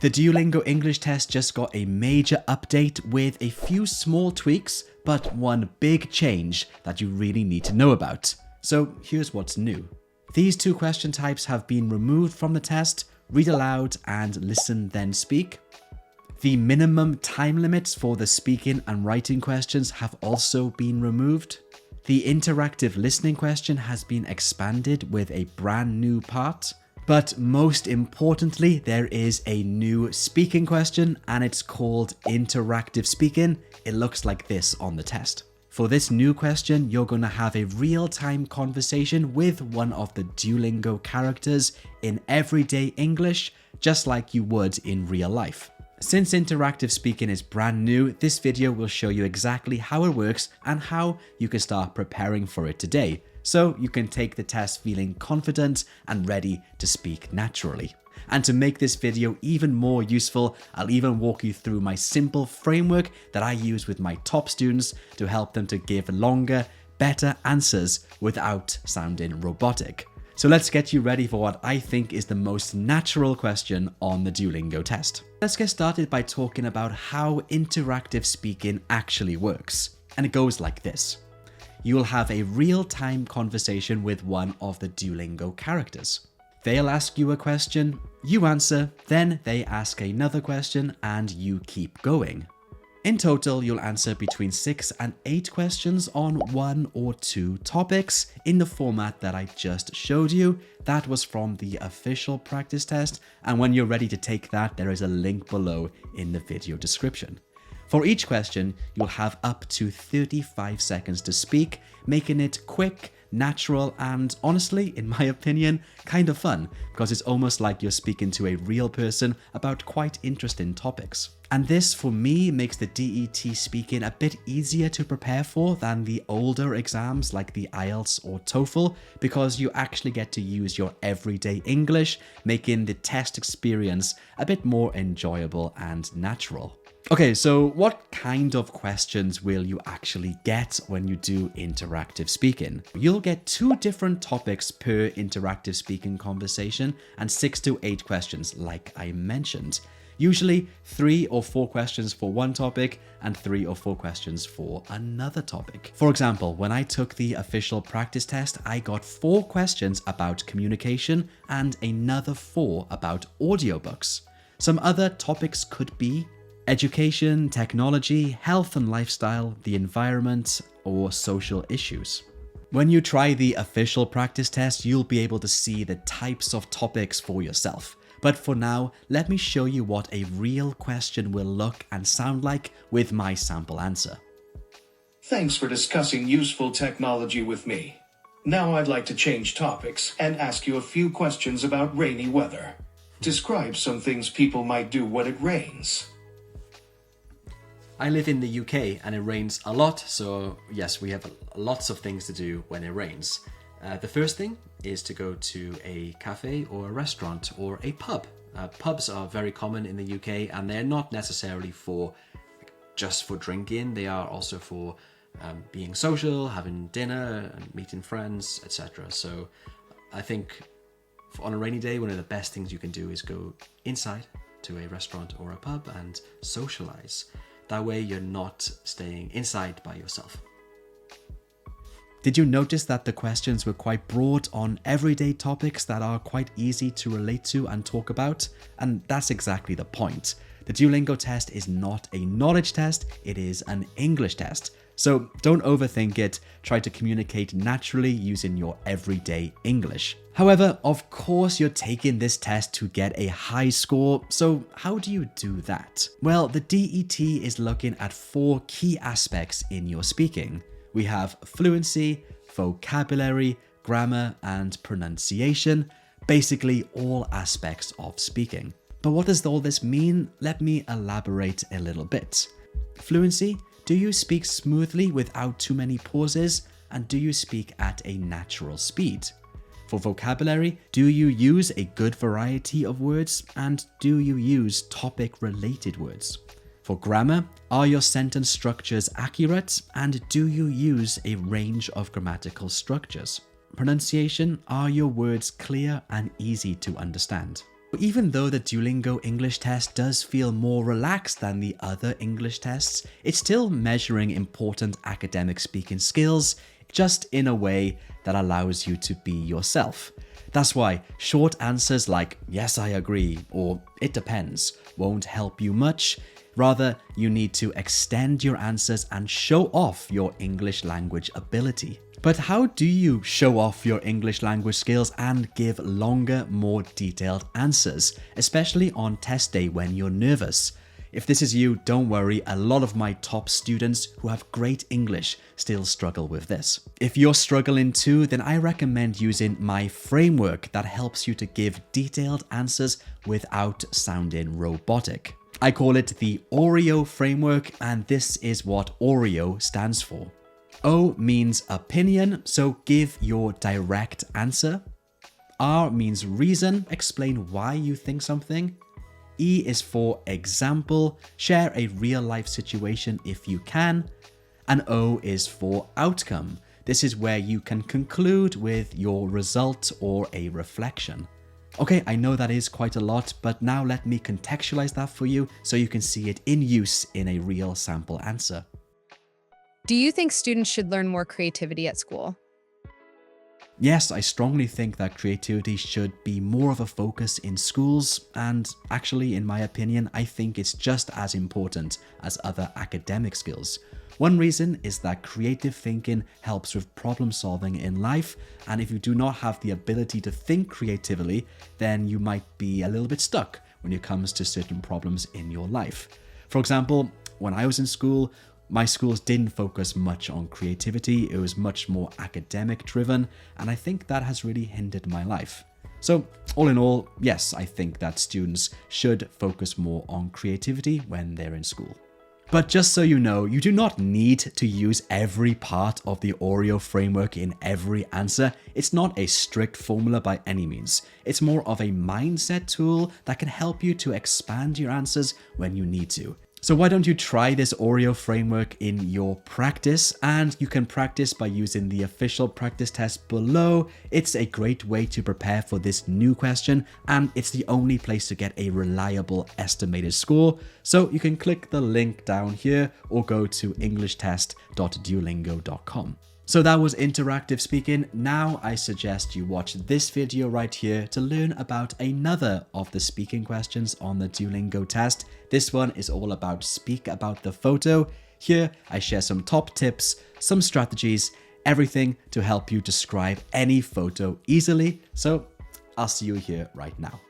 The Duolingo English Test just got a major update with a few small tweaks, but one big change that you really need to know about. So here's what's new. These two question types have been removed from the test: read aloud and listen then speak. The minimum time limits for the speaking and writing questions have also been removed. The interactive listening question has been expanded with a brand new part. But most importantly, there is a new speaking question and it's called interactive speaking. It looks like this on the test. For this new question, you're going to have a real-time conversation with one of the Duolingo characters in everyday English, just like you would in real life. Since interactive speaking is brand new, this video will show you exactly how it works and how you can start preparing for it today, so you can take the test feeling confident and ready to speak naturally. And to make this video even more useful, I'll even walk you through my simple framework that I use with my top students to help them to give longer, better answers without sounding robotic. So let's get you ready for what I think is the most natural question on the Duolingo test. Let's get started by talking about how interactive speaking actually works. And it goes like this. You will have a real-time conversation with one of the Duolingo characters. They'll ask you a question, you answer, then they ask another question, and you keep going. In total, you'll answer between 6 and 8 questions on 1 or 2 topics in the format that I just showed you. That was from the official practice test, and when you're ready to take that, there is a link below in the video description. For each question, you'll have up to 35 seconds to speak, making it quick, natural, and honestly, in my opinion, kind of fun, because it's almost like you're speaking to a real person about quite interesting topics. And this, for me, makes the DET speaking a bit easier to prepare for than the older exams like the IELTS or TOEFL, because you actually get to use your everyday English, making the test experience a bit more enjoyable and natural. Okay, so what kind of questions will you actually get when you do interactive speaking? You'll get 2 different topics per interactive speaking conversation and 6 to 8 questions, like I mentioned. Usually 3 or 4 questions for one topic and 3 or 4 questions for another topic. For example, when I took the official practice test, I got 4 questions about communication and another 4 about audiobooks. Some other topics could be education, technology, health and lifestyle, the environment, or social issues. When you try the official practice test, you'll be able to see the types of topics for yourself. But for now, let me show you what a real question will look and sound like with my sample answer. Thanks for discussing useful technology with me. Now I'd like to change topics and ask you a few questions about rainy weather. Describe some things people might do when it rains. I live in the UK and it rains a lot, so yes, we have lots of things to do when it rains. The first thing is to go to a cafe or a restaurant or a pub. Pubs are very common in the UK and they're not necessarily just for drinking, they are also for being social, having dinner, and meeting friends, etc. So I think on a rainy day, one of the best things you can do is go inside to a restaurant or a pub and socialize. That way you're not staying inside by yourself. Did you notice that the questions were quite broad on everyday topics that are quite easy to relate to and talk about? And that's exactly the point. The Duolingo test is not a knowledge test, it is an English test. So don't overthink it, try to communicate naturally using your everyday English. However, of course you're taking this test to get a high score, so how do you do that? Well, the DET is looking at 4 key aspects in your speaking. We have fluency, vocabulary, grammar, and pronunciation, basically all aspects of speaking. But what does all this mean? Let me elaborate a little bit. Fluency. Do you speak smoothly without too many pauses? And do you speak at a natural speed? For vocabulary, do you use a good variety of words? And do you use topic-related words? For grammar, are your sentence structures accurate? And do you use a range of grammatical structures? Pronunciation, are your words clear and easy to understand? Even though the Duolingo English test does feel more relaxed than the other English tests, it's still measuring important academic speaking skills, just in a way that allows you to be yourself. That's why short answers like "yes, I agree" or "it depends" won't help you much. Rather, you need to extend your answers and show off your English language ability. But how do you show off your English language skills and give longer, more detailed answers, especially on test day when you're nervous? If this is you, don't worry, a lot of my top students who have great English still struggle with this. If you're struggling too, then I recommend using my framework that helps you to give detailed answers without sounding robotic. I call it the Oreo framework, and this is what Oreo stands for. O means opinion, so give your direct answer. R means reason, explain why you think something. E is for example, share a real life situation if you can. And O is for outcome. This is where you can conclude with your result or a reflection. Okay, I know that is quite a lot, but now let me contextualize that for you so you can see it in use in a real sample answer. Do you think students should learn more creativity at school? Yes, I strongly think that creativity should be more of a focus in schools, and actually, in my opinion, I think it's just as important as other academic skills. One reason is that creative thinking helps with problem solving in life, and if you do not have the ability to think creatively, then you might be a little bit stuck when it comes to certain problems in your life. For example, when I was in school, my schools didn't focus much on creativity, it was much more academic driven, and I think that has really hindered my life. So, all in all, yes, I think that students should focus more on creativity when they're in school. But just so you know, you do not need to use every part of the Oreo framework in every answer. It's not a strict formula by any means. It's more of a mindset tool that can help you to expand your answers when you need to. So why don't you try this Oreo framework in your practice, and you can practice by using the official practice test below. It's a great way to prepare for this new question, and it's the only place to get a reliable estimated score. So you can click the link down here or go to englishtest.duolingo.com. So that was interactive speaking. Now I suggest you watch this video right here to learn about another of the speaking questions on the Duolingo test. This one is all about speak about the photo. Here I share some top tips, some strategies, everything to help you describe any photo easily. So I'll see you here right now.